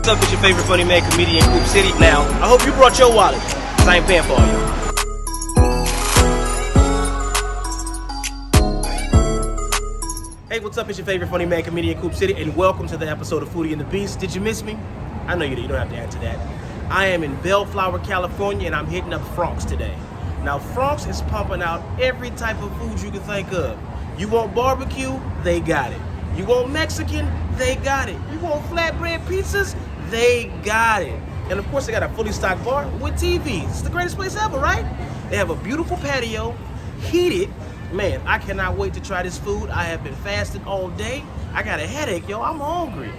What's up? It's your favorite funny man, comedian, Coop City. Now, I hope you brought your wallet, because I ain't paying for all y'all. Hey, what's up? It's your favorite funny man, comedian, Coop City, and welcome to the episode of Foodie and the Beast. Did you miss me? I know you did. You don't have to answer that. I am in Bellflower, California, and I'm hitting up Fronk's today. Now, Fronk's is pumping out every type of food you can think of. You want barbecue? They got it. You want Mexican? They got it. You want flatbread pizzas? They got it. And of course, they got a fully stocked bar with TVs. It's the greatest place ever, right? They have a beautiful patio, heated. Man, I cannot wait to try this food. I have been fasting all day. I got a headache, yo. I'm hungry.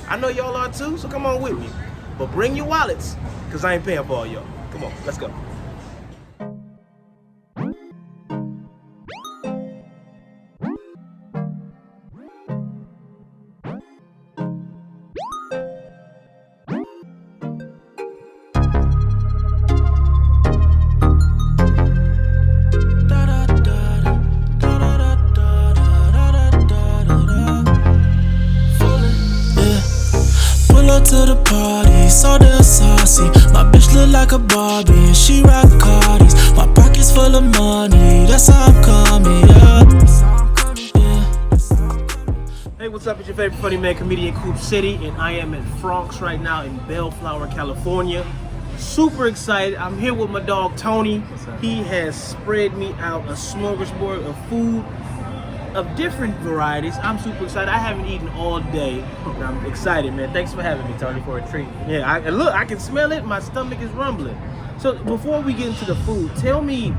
I know y'all are too, so come on with me. But bring your wallets, because I ain't paying for all y'all. Come on, let's go. To the party, so damn saucy. My bitch look like a Barbie and she rock Cardis. My pocket's full of money, that's how I'm coming, yeah. Hey, what's up? It's your favorite funny man, comedian, Coop City, and I am at Fronk's right now in Bellflower, California. Super excited. I'm here with my dog Tony. He has spread me out a smorgasbord of food of different varieties. I'm super excited. I haven't eaten all day, and I'm excited, man. Thanks for having me, Tony, for a treat. Yeah, and look, I can smell it. My stomach is rumbling. So before we get into the food, tell me,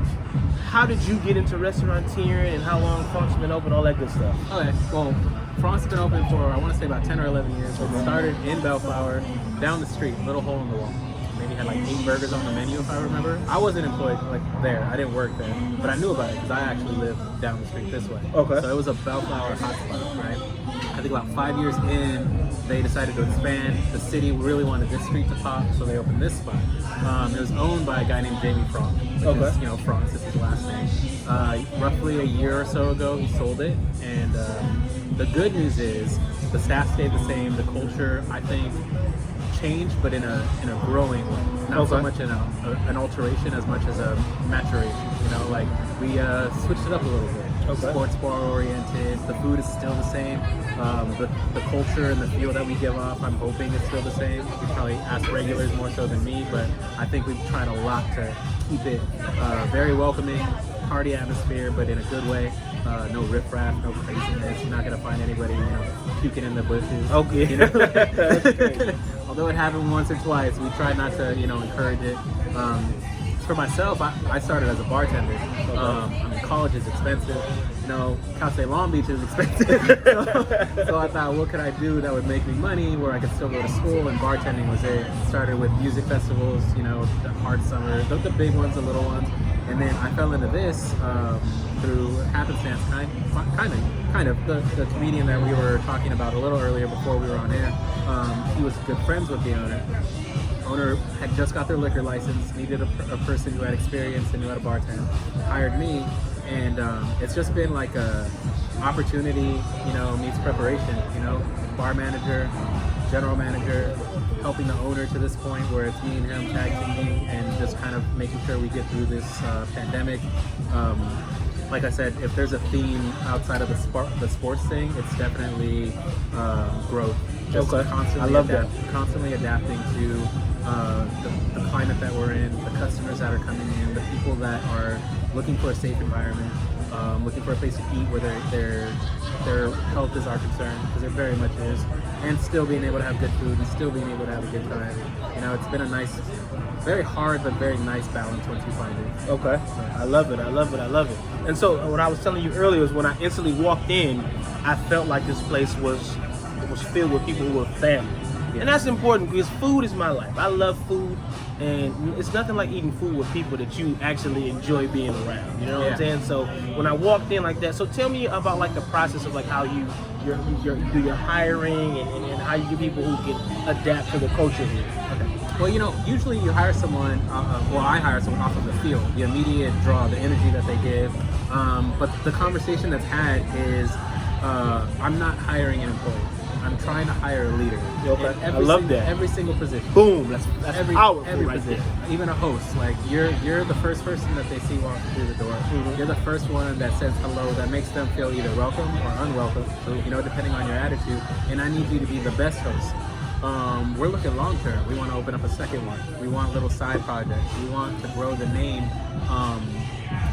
how did you get into restauranteering and how long Fronk's been open, all that good stuff? Okay, well, Fronk's been open for, I want to say about 10 or 11 years. So it started in Bellflower, down the street, little hole in the wall. Maybe had like 8 burgers on the menu, if I remember. I wasn't employed like there. I didn't work there, but I knew about it because I actually lived down the street this way. Okay. So it was a Bellflower hotspot, right? I think about 5 years in, they decided to expand. The city really wanted this street to pop, so they opened this spot. It was owned by a guy named Jamie Fronk, which is, you know, Fronk's is his last name. Roughly a year or so ago, he sold it, and the good news is the staff stayed the same. The culture, I think, changed, but in a growing way. Not so much an alteration as much as a maturation. You know, like we switched it up a little bit. Sports bar oriented. The food is still the same. The culture and the feel that we give off, I'm hoping it's still the same. We probably ask regulars more so than me, but I think we've tried a lot to keep it very welcoming, party atmosphere, but in a good way. No riffraff, no craziness. You're not gonna find anybody, you know, puking in the bushes. Okay. You know? Although it happened once or twice, we tried not to, you know, encourage it. For myself, I started as a bartender. I mean, college is expensive. You know, Cal State Long Beach is expensive. so I thought, what could I do that would make me money where I could still go to school? And bartending was it. Started with music festivals, you know, the hard summer, the big ones, the little ones. And then I fell into this through happenstance, kind of. The comedian that we were talking about a little earlier before we were on air, he was good friends with the owner. Owner had just got their liquor license, needed a person who had experience and knew how to bartend, hired me, and it's just been like a opportunity, you know, meets preparation, you know, bar manager, general manager, helping the owner to this point where it's me and him tag teaming and just kind of making sure we get through this pandemic. Like I said, if there's a theme outside of the sports thing, it's definitely growth. Just constantly adapting to the climate that we're in, the customers that are coming in, the people that are looking for a safe environment, looking for a place to eat where their health is our concern, because it very much is, and still being able to have good food and still being able to have a good time. You know, it's been a nice, very hard but very nice balance once you find it. Okay, I love it. And so what I was telling you earlier is when I instantly walked in, I felt like this place was filled with people who were family. Yeah. And that's important because food is my life. I love food, and it's nothing like eating food with people that you actually enjoy being around. You know what I'm saying? So when I walked in like that, so tell me about like the process of like how you do your hiring and how you get people who can adapt to the culture here. Okay. Well, you know, usually you hire someone, I hire someone off of the field, the immediate draw, the energy that they give. But the conversation that's had is, I'm not hiring an employee. I'm trying to hire a leader. Okay. In I love that. Every single position. Boom. That's Every powerful right position. there. Even a host. Like you're the first person that they see walking through the door. Mm-hmm. You're the first one that says hello, that makes them feel either welcome or unwelcome. So, depending on your attitude. And I need you to be the best host. We're looking long term. We want to open up a second one. We want little side projects. We want to grow the name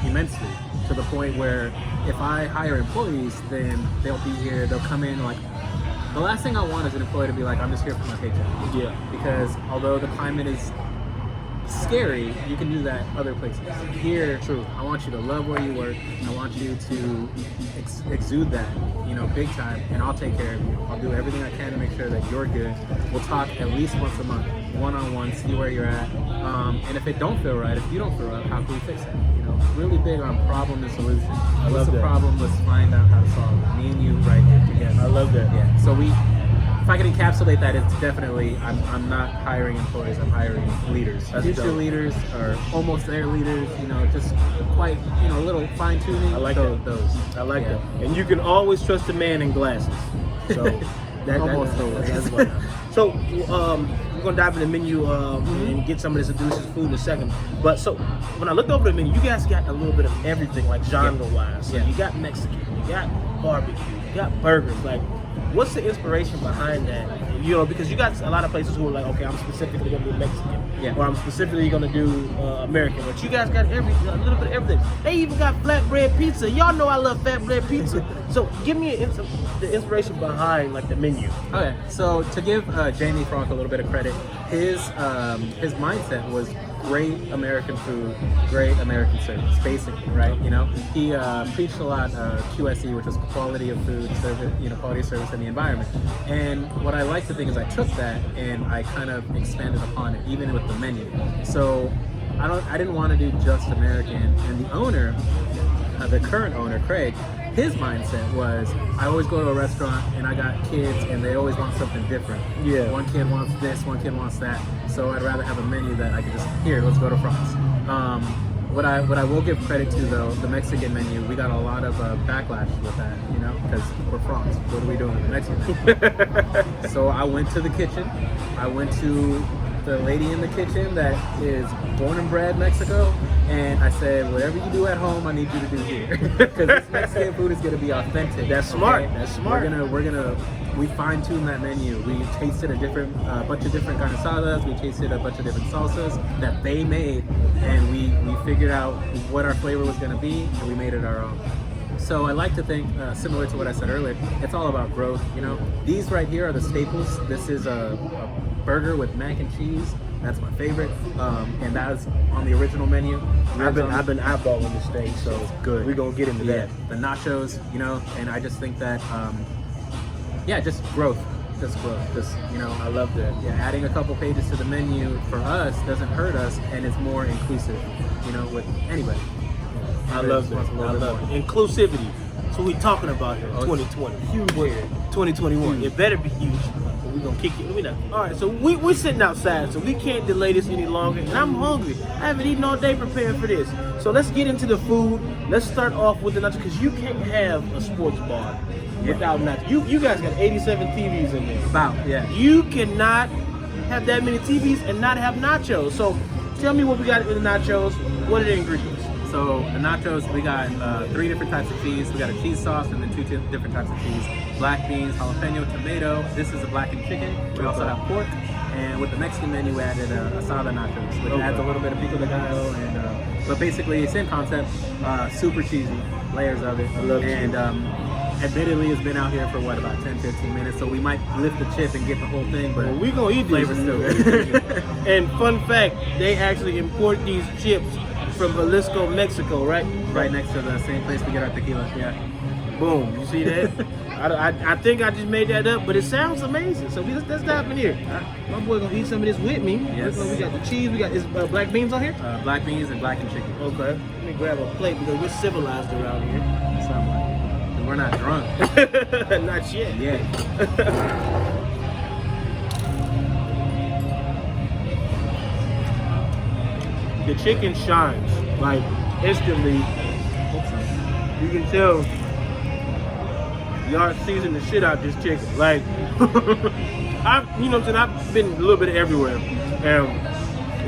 immensely, to the point where if I hire employees, then they'll be here, they'll come in like, the last thing I want is an employee to be like, I'm just here for my paycheck. Yeah. Because although the climate is scary, you can do that other places. Here, True. I want you to love where you work. I want you to exude that, big time, and I'll take care of you. I'll do everything I can to make sure that you're good. We'll talk at least once a month, one-on-one, see where you're at. And if it don't feel right, if you don't feel right, how can we fix it? Really big on problem and solution. What's the problem? Let's find out how to solve it. Me and you right here together. I love that. Yeah. So if I can encapsulate that, it's definitely, I'm not hiring employees, I'm hiring leaders. That's Future dope. leaders or almost their leaders, just quite, a little fine tuning. I like those. I like that. And you can always trust a man in glasses. So Almost always. that's what. So we're gonna dive in the menu and get some of this delicious food in a second. But so when I looked over the menu, you guys got a little bit of everything, like genre-wise. So you got Mexican, you got barbecue, you got burgers. Like, what's the inspiration behind that? Because you got a lot of places who are like, okay, I'm specifically gonna do Mexican, or I'm specifically gonna do American. But you guys got a little bit of everything. They even got flatbread pizza. Y'all know I love flatbread pizza. So give me the inspiration behind like the menu. Okay, so to give Jamie Fronk a little bit of credit, his mindset was great American food, great American service, basically, right? He preached a lot QSE, which was quality of food, service, quality of service in the environment. And what I like to think is I took that and I kind of expanded upon it, even with the menu. So I didn't want to do just American. And the owner, the current owner, Craig, his mindset was, I always go to a restaurant and I got kids and they always want something different. Yeah. One kid wants this, one kid wants that. So I'd rather have a menu that I could just, here, let's go to Frank's. What I will give credit to though, the Mexican menu, we got a lot of backlash with that, because we're Frank's. What are we doing with the Mexican menu? So I went to the kitchen. I went to the lady in the kitchen that is born and bred Mexico, and I said, whatever you do at home, I need you to do here, because this Mexican food is going to be authentic. That's smart. Okay? That's smart. We fine-tuned that menu. We tasted a bunch of different carne asadas. We tasted a bunch of different salsas that they made, and we figured out what our flavor was going to be, and we made it our own. So I like to think, similar to what I said earlier, it's all about growth. These right here are the staples. This is a burger with mac and cheese. That's my favorite, and that was on the original menu. I've been eyeballing this thing, so it's good. We're gonna get into that. The nachos, and I just think that, just growth. Just growth. I love that. Yeah, adding a couple pages to the menu for us doesn't hurt us, and it's more inclusive, with anybody. I love that. I love it. Inclusivity. That's what we talking about here. 2020. Huge here. 2021. It better be huge. But we're gonna kick it. All right. So we're sitting outside, so we can't delay this any longer. And I'm hungry. I haven't eaten all day preparing for this. So let's get into the food. Let's start off with the nachos, because you can't have a sports bar without nachos. You guys got 87 TVs in there. You cannot have that many TVs and not have nachos. So tell me what we got in the nachos. What are the ingredients? So the nachos, we got 3 different types of cheese. We got a cheese sauce and then 2 different types of cheese. Black beans, jalapeno, tomato. This is a blackened chicken. We also have pork. And with the Mexican menu, we added asada nachos, which adds a little bit of pico de gallo. But basically, same concept, super cheesy, layers of it. I love and admittedly, it's been out here for about 10-15 minutes, so we might lift the chip and get the whole thing, but we gonna eat this. Flavor's still good. And fun fact, they actually import these chips from Jalisco, Mexico, right? Right next to the same place we get our tequila. Yeah. Boom. You see that? I think I just made that up, but it sounds amazing. So let's dive in here. My boy gonna eat some of this with me. Yes. We got the cheese. We got black beans on here. Black beans and blackened chicken. Okay. Let me grab a plate because we're civilized around here. Something like that. And we're not drunk. Not yet. Yeah. The chicken shines like instantly. You can tell y'all season the shit out this chicken. Like, you know what I'm saying? I've been a little bit everywhere. And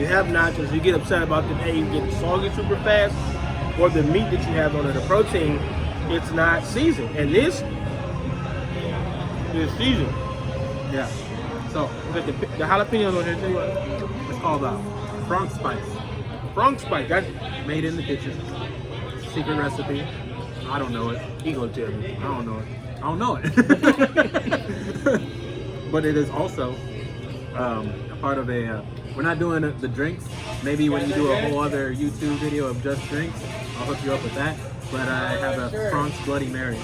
you have nachos, you get upset about them, hey, you get soggy super fast, or the meat that you have on it, the protein, it's not seasoned. And this is seasoned. Yeah. So The jalapenos on here too. it's called Fronk spice. Fronk spice. That's Made in the kitchen. Secret recipe. I don't know it. he gonna tell me. I don't know it. I don't know it. But it is also a part of a. We're not doing the drinks. Maybe when you do a whole other YouTube video of just drinks, I'll hook you up with that. But I have a Fronk's Bloody Mary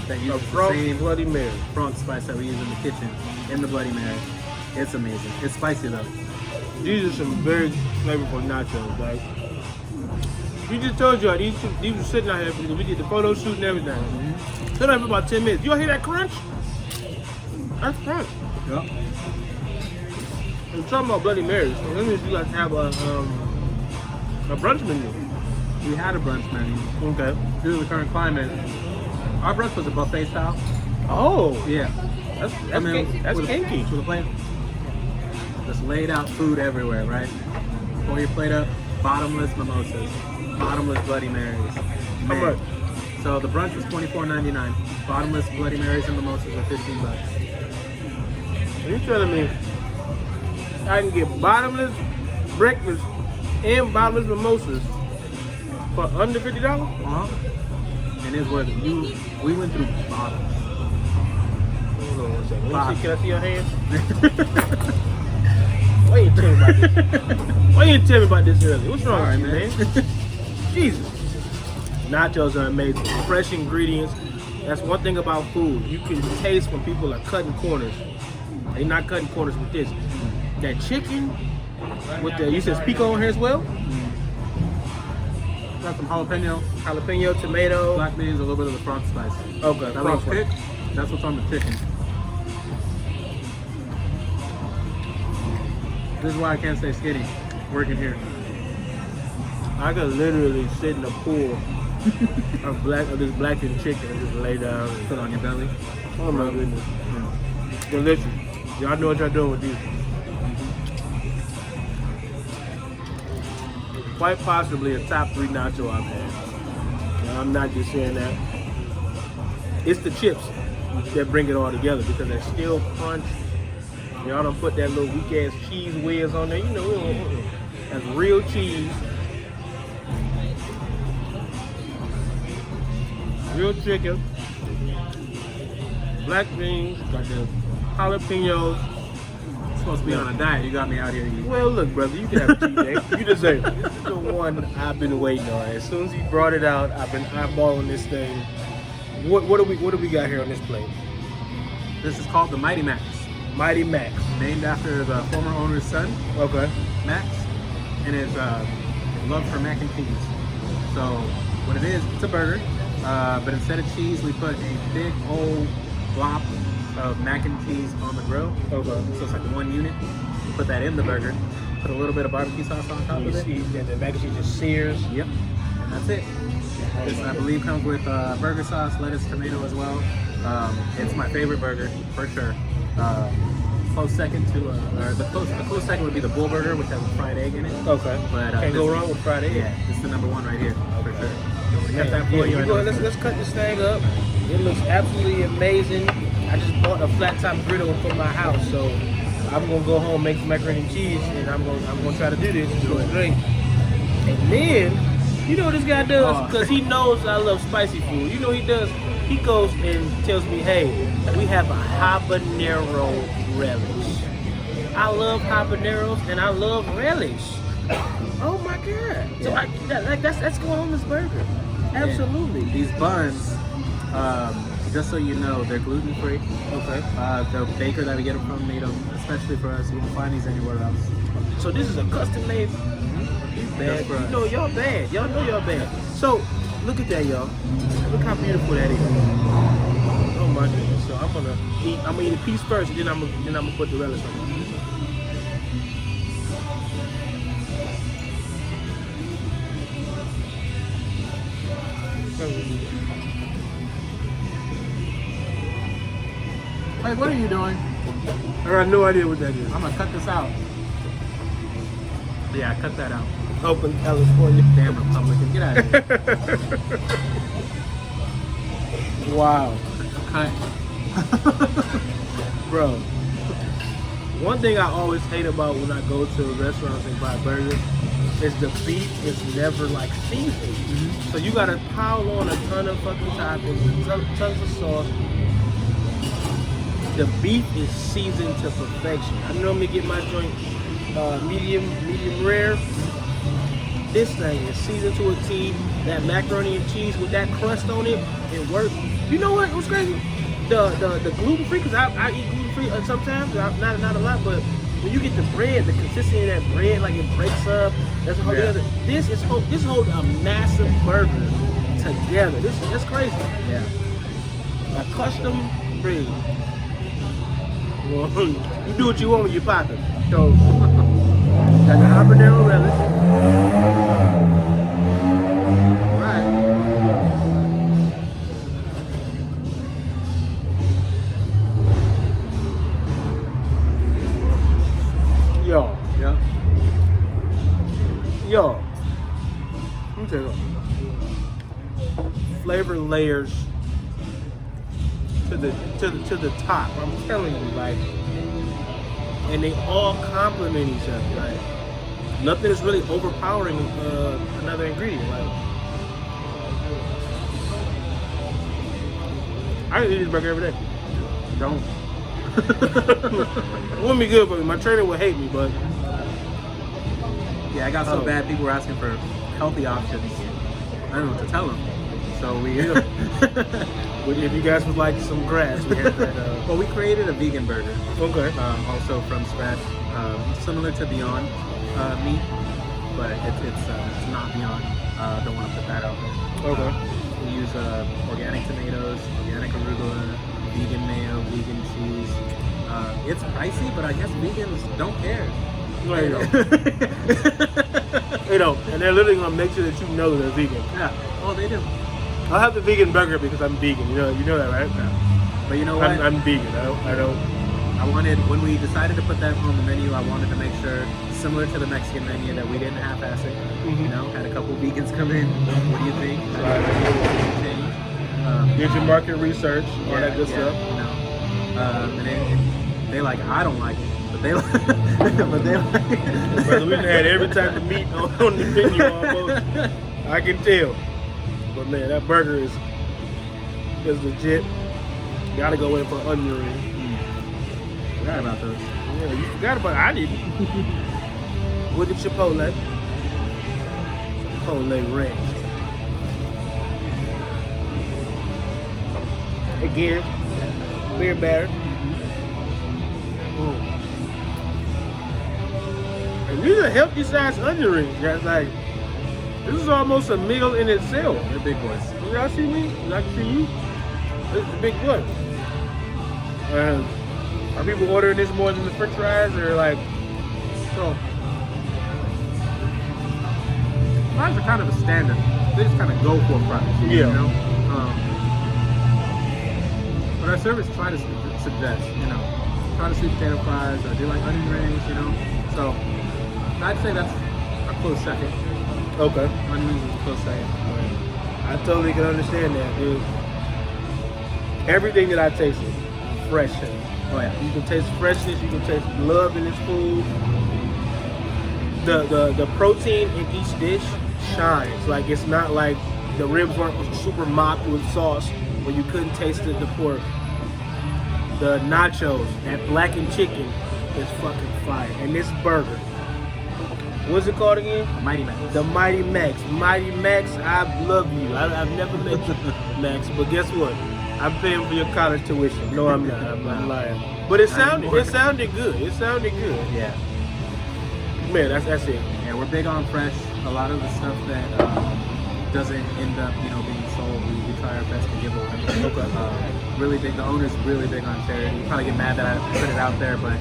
that uses the Fronk's same Bloody Mary. Fronk spice that we use in the kitchen in the Bloody Mary. It's amazing. It's spicy though. These are some very flavorful nachos, like. We just told y'all these were sitting out here because we did the photo shoot and everything. Mm-hmm. Sit up for about 10 minutes. You all hear that crunch? That's crunch. Yep. I'm talking about Bloody Marys. So that means you guys have a brunch menu. We had a brunch menu. Okay. Due to the current climate, our brunch was a buffet style. Oh, Yeah. that's with kinky. With a plate. Just laid out food everywhere, right? Pull your plate up, bottomless mimosas, bottomless Bloody Marys. How much? So the brunch was $24.99. Bottomless Bloody Marys and mimosas are $15. Are you telling me I can get bottomless breakfast and bottomless mimosas for under $50? Uh-huh. And it's worth it. We went through bottles. Hold on one second. Let me see. Can I see your hands? Why you tell me about this? Why you didn't tell me about this earlier? What's wrong with you, man? Jesus. Nachos are amazing. Fresh ingredients. That's one thing about food. You can taste when people are cutting corners. They're not cutting corners with this. That chicken with the, you said pico on here as well? Got some jalapeno, Tomato. black beans, a little bit of the Fronk spice. Okay, That Fronk little kick, that's what's on the chicken. This is why I can't stay skinny working here. I could literally sit in a pool of this blackened chicken and just lay down and Put it on your belly. oh my goodness. Delicious. Y'all know what y'all doing with these. Quite possibly a top 3 nacho I've had. Now, I'm not just saying that. It's the chips that bring it all together because they're still crunch. Y'all don't put that little weak ass cheese whiz on there. You know, that's real cheese. Real chicken. Black beans, got the jalapenos. Supposed to be on a diet. You got me out here eating. Well, look, brother, you can have a cheat day. You deserve it. This is the one I've been waiting on. As soon as he brought it out, I've been eyeballing this thing. What do we got here on this plate? This is called the Mighty Max, Mighty Max. named after the former owner's son, Okay. Max, and his love for mac and cheese. So what it is, it's a burger, but instead of cheese, we put a big old blob of mac and cheese on the grill. Okay. So it's like one unit. You put that in the burger. Put a little bit of barbecue sauce on top You of it. see that the mac and cheese just sears. Yep, and that's it. This, I believe, comes with burger sauce, lettuce, tomato as well. It's my favorite burger for sure. Close second to, or the close second would be the bull burger, which has a fried egg in it. Okay. But Can't go this- wrong with fried egg. Yeah, it's the number one right here for sure. Man, Got that for yeah, you. you go, let's cut this thing up. It looks absolutely amazing. I just bought a flat top griddle for my house, so I'm gonna go home, make some macaroni and cheese, and I'm gonna try to do this. It's going great. And then, you know what this guy does? Because he knows I love spicy food. You know what he does? He goes and tells me, hey, we have a habanero relish. I love habaneros and I love relish. Oh my God. So that's going on this burger. Absolutely. And these buns, just so you know, they're gluten free. Okay. The baker that we get them from made them especially for us. You won't find these anywhere else. So this is a custom made. You bad. Just for You us. know y'all bad. Y'all know y'all bad. So look at that, y'all. Look how beautiful that is. Oh my goodness. So I'm gonna eat a piece first, and then I'm gonna put the relish on it. Hey, what are you doing? I got no idea what that is. I'm gonna cut this out. Yeah, cut that out. Oakland, California. Damn Republican, get out of here. Wow. Cut. Bro. One thing I always hate about when I go to restaurants and buy burgers is the beef is never like seasoned. So you gotta pile on a ton of fucking toppings, tons of sauce. The beef is seasoned to perfection. I normally get my joint medium rare. This thing is seasoned to a T. That macaroni and cheese with that crust on it, it works. You know what? It was crazy. The gluten free, because I eat gluten free sometimes, not a lot, but when you get the bread, the consistency of that bread, like it breaks up. That's a whole other. This holds a massive burger together. That's crazy. Yeah. A custom bread. Well, you do what you want with your pocket. So, got the habanero relish. Right. Yo. Yeah. Yo. Let me tell you something. Flavor layers to the top. I'm telling you, like, and they all complement each other. Like, nothing is really overpowering another ingredient. Like, I can eat this burger every day. Don't. It wouldn't be good for me. My trainer would hate me, but Yeah, I got so bad. People were asking for healthy options. I don't know what to tell them. So we. if you guys would like some grass, we have that. Well, we created a vegan burger. Okay. Also from scratch, similar to Beyond meat, but it's not Beyond. Don't want to put that out there. Okay. We use organic tomatoes, organic arugula, vegan mayo, vegan cheese. It's pricey, but I guess vegans don't care. No, they don't. They don't. And they're literally gonna make sure that you know they're vegan. Yeah. Oh, they do. I'll have the vegan burger because I'm vegan. You know that, right? Yeah. But you know what? I'm vegan. I don't. I wanted, when we decided to put that on the menu, I wanted to make sure, similar to the Mexican menu, that we didn't half-ass it. You know, had a couple vegans come in. What do you think? Change. Did your market research, all that good stuff. You know, and they like, I don't like it, but they like, but they like it. Brother, we've had every type of meat on the menu almost. I can tell. But man, that burger is legit. Gotta go in for onion ring. Forgot about those. Yeah, you forgot about it. I didn't. With the Chipotle ranch. Again, beer batter. And these are healthy sized onion rings. That's like, this is almost a meal in itself. They're big boys. Y'all see me? Y'all can see you? This is a big one. Are people ordering this more than the french fries, or like, so? Fries are kind of a standard. They just kind of go for fries. Yeah. You know? But our service try to suggest, you know, try to sweet potato fries, or do like onion rings, you know? So, I'd say that's a close second. Okay. Onion rings is a close second. I totally can understand that, dude. Everything that I tasted, fresh. Oh yeah. You can taste freshness, you can taste love in this food. The protein in each dish shines. Like, it's not like the ribs weren't super mopped with sauce when you couldn't taste the pork. The nachos, that blackened chicken is fucking fire. And this burger, what's it called again? Mighty Max. The Mighty Max. Mighty Max, I love you. I've never met you, Max, but guess what? I'm paying for your college tuition. No, I'm not. I'm lying. But it sounded good. It sounded good. Yeah. Man, that's it. Yeah, we're big on fresh. A lot of the stuff that doesn't end up, you know, being sold, we try our best to give away. Okay. Really big. The owner's really big on charity. You probably get mad that I put it out there, but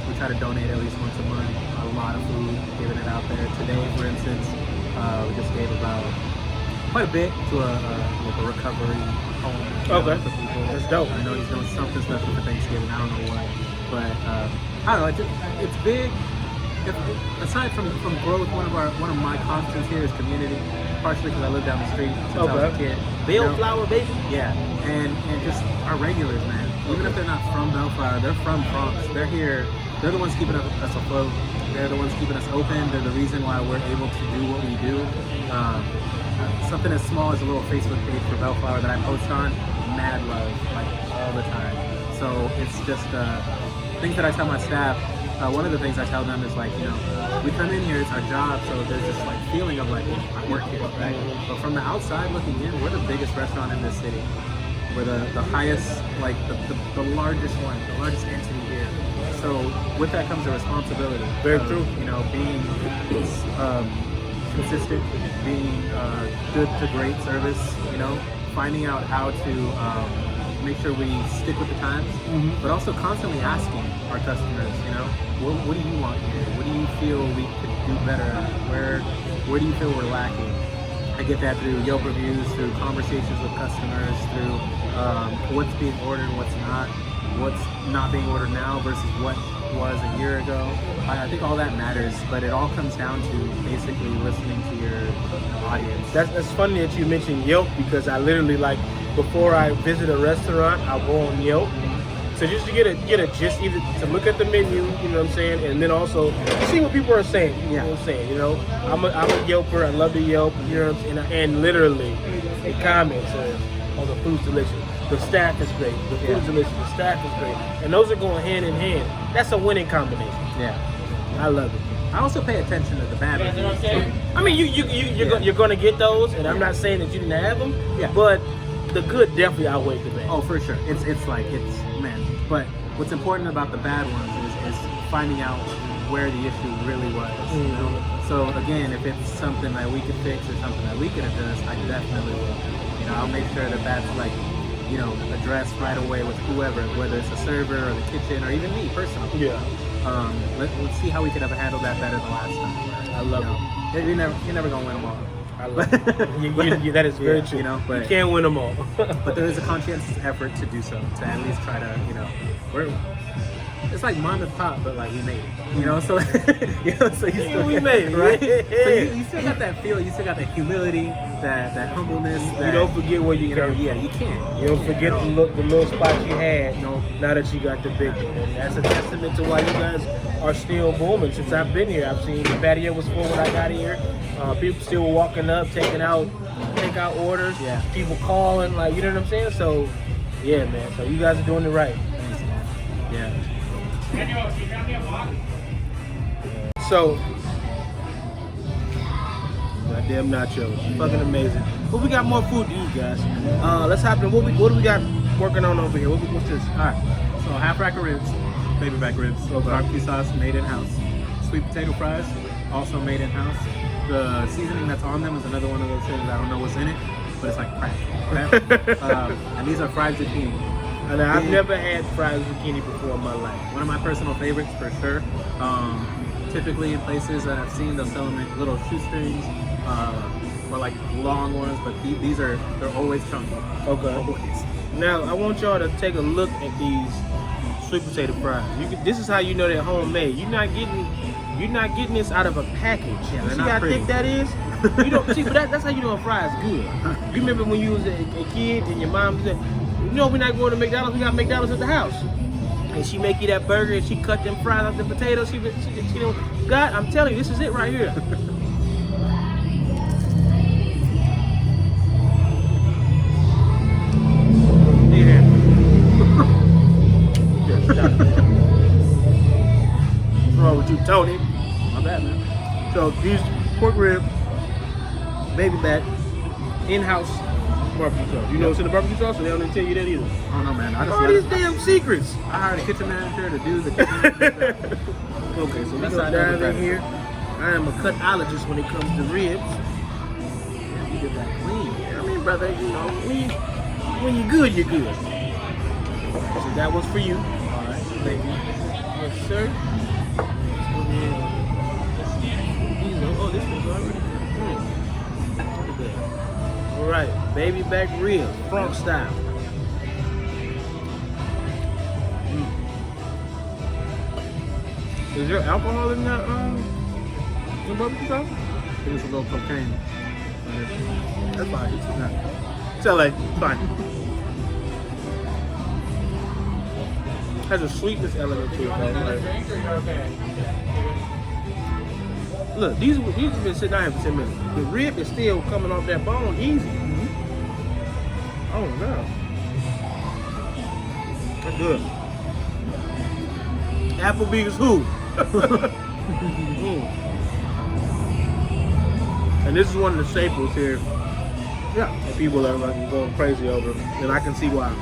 we try to donate at least once a month. A lot of food, giving it out there. Today, for instance, we just gave about quite a bit to like a recovery home. Okay. For people. That's dope. I know he's doing something special for Thanksgiving. I don't know what, but I don't know. It's big. Aside from growth, one of my constants here is community. Partially because I live down the street since I was a kid. Bellflower, baby. Yeah, and just our regulars, man. Even if they're not from Bellflower, they're from Fronk. They're here. They're the ones keeping us afloat. They're the ones keeping us open. They're the reason why we're able to do what we do. Something as small as a little Facebook page for Bellflower that I post on, mad love, like all the time. So it's just things that I tell my staff. One of the things I tell them is like, you know, we come in here, it's our job, so there's this like feeling of like, I work here, right? But from the outside looking in, we're the biggest restaurant in this city. We're the highest, like the largest one, the largest entity here. So with that comes a responsibility. Very of, true. You know, being consistent, being good to great service, you know, finding out how to make sure we stick with the times, but also constantly asking our customers, you know, what do you want here? What do you feel we could do better? Where do you feel we're lacking? I get that through Yelp reviews, through conversations with customers, through what's being ordered and what's not being ordered now versus what was a year ago. I think all that matters, but it all comes down to basically listening to your audience. That's funny that you mentioned Yelp, because I literally, like, before I visit a restaurant, I'll go on Yelp. So just to get a gist, either to look at the menu, you know what I'm saying, and then also see what people are saying. You know what I'm saying? You know, I'm a Yelper. I love the Yelp. You know what I'm saying? And literally, the comments are, "Oh, the food's delicious. The staff is great. The food's delicious. The staff is great." And those are going hand in hand. That's a winning combination. Yeah, I love it. I also pay attention to the bad reviews. I mean, you're going to get those, and I'm not saying that you didn't have them. Yeah. But the good definitely outweigh the bad. Oh, for sure. It's man. But what's important about the bad ones is finding out where the issue really was. You know? So again, if it's something that we could fix or something that we could adjust, I definitely will. You know, I'll make sure that that's like, you know, addressed right away with whoever, whether it's a server or the kitchen or even me personally. Yeah. Let's see how we could have handled that better the last time. I love it. You're never gonna win them all. I love it. That is very true. You know, but you can't win them all. but there is a conscientious effort to do so, to at least try to, you know, it's like mom and pop, but like we made it, you know. So you know, so you still we made it, right? Yeah. So you still got that feel, you still got that humility, that humbleness. You don't forget where you know, came. yeah, you can't. You don't forget the little spot you had. No, now that you got the big one, and that's a testament to why you guys are still booming. Since I've been here, I've seen the patio was full when I got here. People still walking up, taking out takeout orders. Yeah. People calling, like, you know what I'm saying. So, yeah, man. So you guys are doing it right. Thanks, man. Yeah. So, goddamn nachos, fucking amazing. But we got more food to eat, guys. Let's hop in. What do we got working on over here? What's this? All right. So half rack of ribs, baby back ribs, barbecue sauce made in house. Sweet potato fries, also made in house. The seasoning that's on them is another one of those things I don't know what's in it, but it's like crack. And these are fried zucchini. And I've never had fried zucchini before in my life. One of my personal favorites for sure. Typically in places that I've seen, they'll sell them in little shoestrings or like long ones, but they're always chunky. Okay. Always. Now I want y'all to take a look at these sweet potato fries. This is how you know they're homemade. You're not getting this out of a package. Yeah, See how thick that is? You don't see, but that's how you know a fry is good. You remember when you was a kid and your mom said, "You know, we're not going to McDonald's. We got McDonald's at the house." And she make you that burger and she cut them fries out the potatoes. She God, I'm telling you, this is it right here. What's wrong with you, Tony? My bad, man. So these pork rib, baby back, in-house barbecue sauce. You know what's in the barbecue sauce, so they don't even tell you that either. I don't know, man. I just All these damn secrets. I hired a kitchen manager to do the kitchen. Okay, so let's That's not dive in better. here. I am a cutologist when it comes to ribs. Yeah, you did that clean. I mean, brother, you know, when you're good, you're good. So that was for you. All right, thank you. Yes, sir. Let's go ahead. Oh, this one's already. Look at that. All right, baby back ribs, Fronk style. Is there alcohol in that the barbecue sauce? I think it's a little cocaine. That's fine. It's LA. It's fine. Has a sweetness element to it, though. Look, these have been sitting out here for 10 minutes. The rib is still coming off that bone easy. Oh no. That's good. Applebee's who? And this is one of the staples here. Yeah. And people are like going crazy over, and I can see why.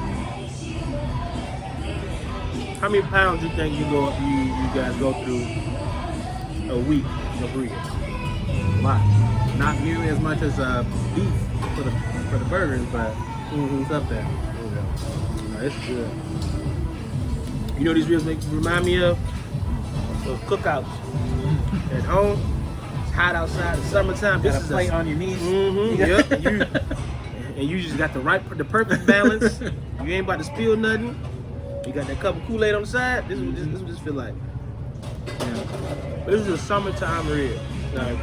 How many pounds you think you guys go through a week of ribs? A lot. Not nearly as much as beef for the burgers, but it's up there. No, it's good. You know what these ribs remind me of? Those cookouts at home. It's hot outside. It's summertime. Got a plate on your knees. Yep. And you just got the perfect balance. You ain't about to spill nothing. You got that cup of Kool-Aid on the side. This is what this feel like. Yeah. But this is a summertime rib. Like,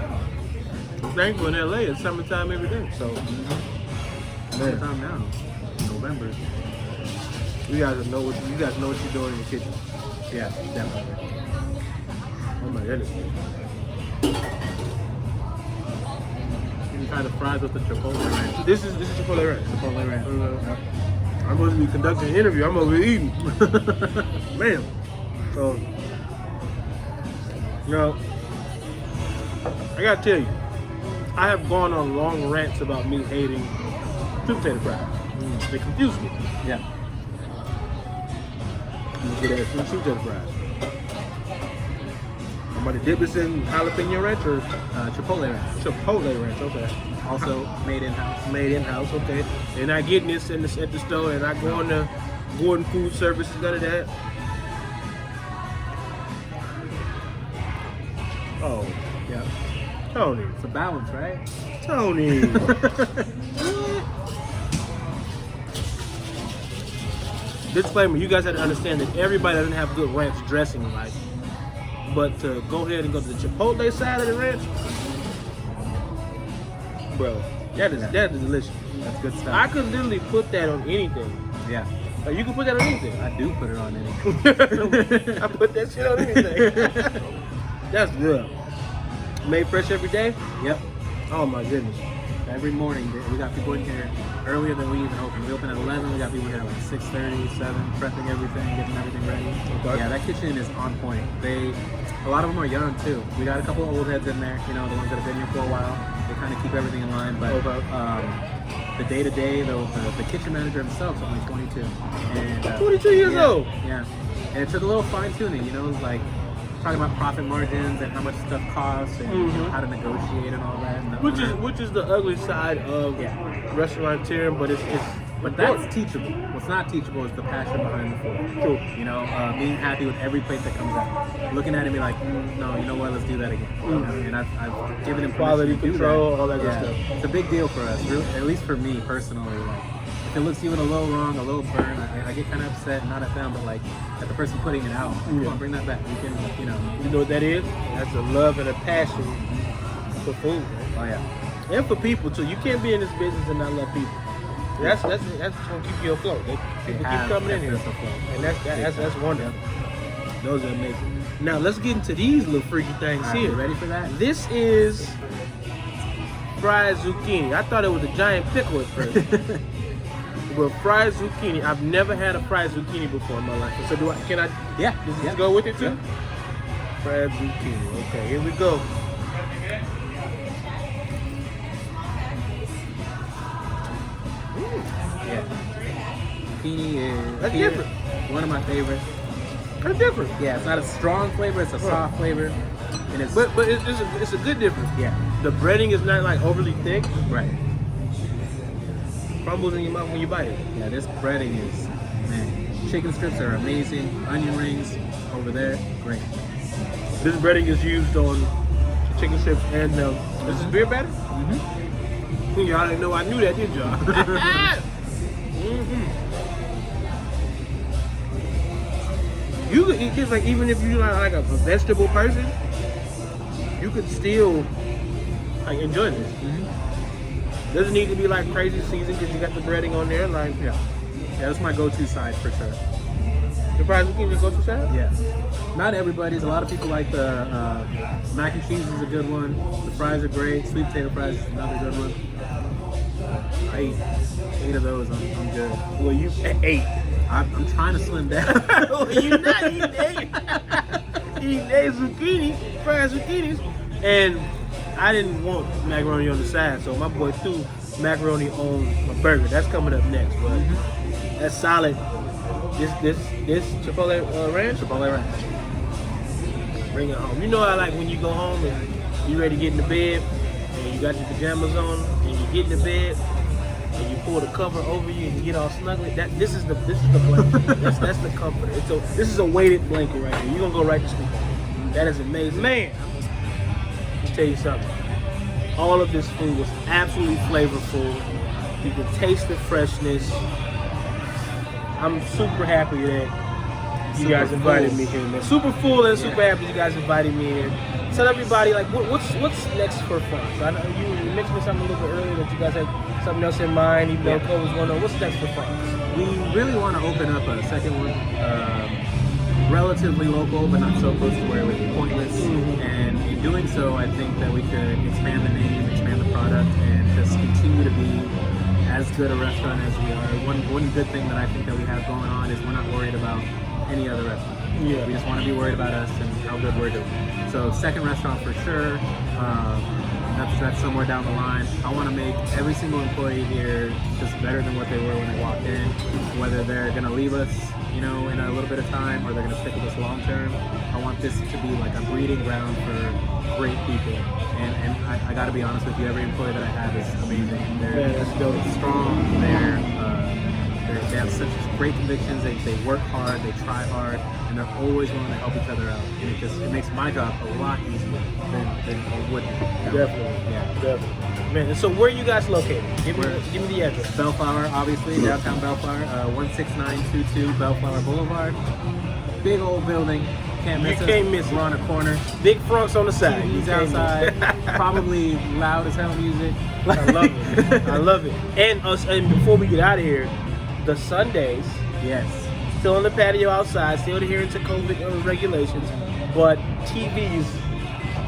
thankful in LA, it's summertime every day. So, Summertime now. November. you guys know what you're doing in the kitchen. Yeah, definitely. Oh my goodness. You can try the fries with the chipotle ranch. This is Chipotle Ranch. Chipotle ranch. I'm supposed to be conducting an interview. I'm over here eating. Man. So, you know, I gotta tell you, I have gone on long rants about me hating sweet potato fries. They confuse me. Yeah. You get that sweet potato fries. I'm gonna dip this in jalapeno ranch or Chipotle ranch. Chipotle ranch, okay. Also made in-house. Made in-house, okay. They're not getting this at the store. They're not going to Gordon Food Services, none of that. Oh, Yeah. Tony. It's a balance, right? Tony. Disclaimer, you guys have to understand that everybody doesn't have good ranch dressing in life. But to go ahead and go to the Chipotle side of the ranch, bro, that is delicious. That's good stuff. I could literally put that on anything. Yeah. Like, you can put that on anything. I do put it on anything. I put that shit on anything. That's good. Made fresh every day? Yep. Oh my goodness. Every morning, we got people in here earlier than we even open. We open at 11. We got people in here at like 6:30, 7, prepping everything, getting everything ready. Okay. Yeah, that kitchen is on point. A lot of them are young too. We got a couple of old heads in there, you know, the ones that have been here for a while. They kind of keep everything in line. But the day-to-day, the kitchen manager himself is only 22. And 22 years old. Yeah. And it took a little fine-tuning, you know, like talking about profit margins and how much stuff costs and you know, how to negotiate and all that. And Which is the ugly side of restauranteering, but it's that's teachable. What's not teachable is the passion behind the food. True. You know, being happy with every plate that comes out. Looking at it and be like, no, you know what? Let's do that again. You know, and I've given him quality permission to do control, that. all that good stuff. It's a big deal for us, really, at least for me personally. Like, if it looks even a little wrong, a little burn, I get kind of upset, not at them, but like at the person putting it out. Like, come on, bring that back. You can, you know. You know what that is? That's a love and a passion for food, man. Oh yeah. And for people too. You can't be in this business and not love people. That's what's gonna keep you afloat. People keep coming in here, and that's wonderful. Those are amazing. Now let's get into these little freaky things All right, here. you ready for that? This is fried zucchini. I thought it was a giant pickle at first. Well, fried zucchini. I've never had a fried zucchini before in my life. So can I? Yeah. Just go with it too. Yeah. Fried zucchini. Okay, here we go. Yeah. Zucchini is That's different. One of my favorites. That's different. Yeah, it's not a strong flavor, it's a soft flavor. And it's But it's a good difference. yeah. The breading is not like overly thick. Right. Crumbles in your mouth when you bite it. Yeah, this breading is, man. Chicken strips are amazing. Onion rings over there, great. This breading is used on chicken strips and this is beer batter. Y'all didn't know I knew that, did y'all? You could eat this like even if you're like a vegetable person, you could still like enjoy this. Doesn't need to be like crazy seasoned because you got the breading on there. Like Yeah, that's my go-to side for sure. the fries zucchini is go-to salad. Yeah. Not everybody's. A lot of people like the mac and cheese is a good one. The fries are great. Sweet potato fries is another good one. I eat 8 of those. I'm good. Well, you 8. I'm trying to slim down. Well, you not eating 8. Eating 8 zucchini, fried zucchinis, and I didn't want macaroni on the side, so my boy threw macaroni on my burger. That's coming up next, but that's solid. This Chipotle ranch? Chipotle ranch. Bring it home. You know I like when you go home and you ready to get in the bed and you got your pajamas on and you get in the bed and you pull the cover over you and you get all snuggly. This is the blanket. that's the comforter. This is a weighted blanket right here. You're gonna go right to sleep. That is amazing. Man, let me tell you something. All of this food was absolutely flavorful. You can taste the freshness. I'm super happy that you guys invited me here, man. Super full and super happy you guys invited me here. Tell everybody, like, what's next for Fronk? I know you mentioned something a little bit earlier that you guys had something else in mind, even though COVID was going on. What's next for Fronk? We really want to open up a second one, relatively local, but not so close to where it would be pointless. And in doing so, I think that we could expand the name, expand the product, and just continue to be as good a restaurant as we are. One good thing that I think that we have going on is we're not worried about any other restaurant. Yeah. We just want to be worried about us and how good we're doing. So second restaurant for sure. That's somewhere down the line. I want to make every single employee here just better than what they were when they walked in. Whether they're going to leave us, in a little bit of time, or they're going to stick with us long term. I want this to be like a breeding ground for great people. And I got to be honest with you, every employee that I have is amazing. They're strong. They have such great convictions. They work hard. They try hard, and they're always willing to help each other out. And it makes my job a lot easier than it would be. Definitely. Yeah. Definitely. Man, and so where are you guys located? Give me the address. Bellflower, obviously, downtown Bellflower, 16922 Bellflower Boulevard. Big old building. Can't miss us. Can't miss it. We're on a corner. Big Fronks on the side. TVs outside. Probably loud as hell music. I love it. I love it. And before we get out of here, the Sundays, Yes. still on the patio outside, still adhering to COVID regulations, but TVs.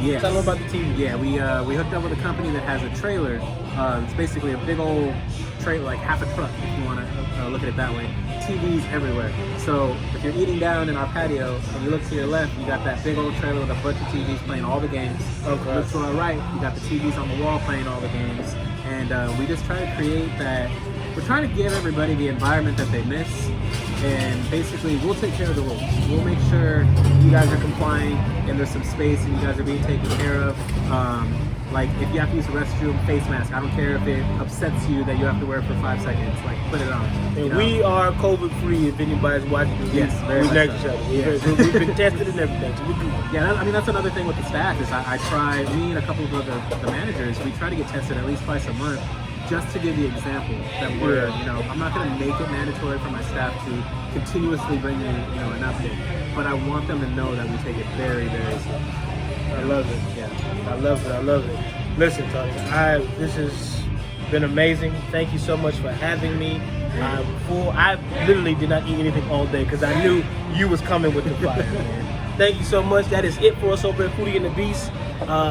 Yes. Tell them about the TV. Yeah, we hooked up with a company that has a trailer. It's basically a big old trailer, like half a truck, if you want to look at it that way. TVs everywhere. So if you're eating down in our patio and you look to your left, you got that big old trailer with a bunch of TVs playing all the games. Okay. Look to our right, you got the TVs on the wall playing all the games. And we just try to create that. We're trying to give everybody the environment that they miss. And basically, we'll take care of the rules. We'll make sure you guys are complying and there's some space and you guys are being taken care of. Like, if you have to use a restroom, face mask. I don't care if it upsets you that you have to wear it for 5 seconds. Like, put it on. And we are COVID-free if anybody's watching. Yes, very much next so. each other. We've been tested and everything, so we're good. Yeah, that's another thing with the staff is I try, me and a couple of the managers, we try to get tested at least twice a month just to give the example that we're, I'm not going to make it mandatory for my staff to continuously bring in, an update, but I want them to know that we take it very, very seriously. I love it. Yeah. I love it. Listen, Tony, this has been amazing. Thank you so much for having me. I'm full. I literally did not eat anything all day because I knew you was coming with the fire, man. Thank you so much. That is it for us over at Foodie and the Beast.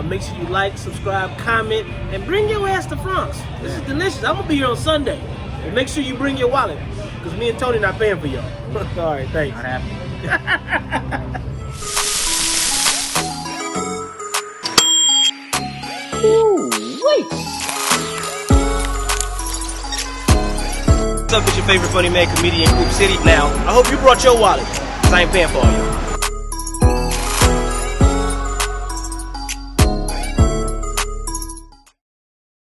Make sure you like, subscribe, comment, and bring your ass to Fronk's. This is delicious. I'm gonna be here on Sunday. And make sure you bring your wallet, because me and Tony not paying for y'all. All right, thanks. Not happening. What's up, it's your favorite funny man comedian, Coop City. Now, I hope you brought your wallet, because I ain't paying for all y'all.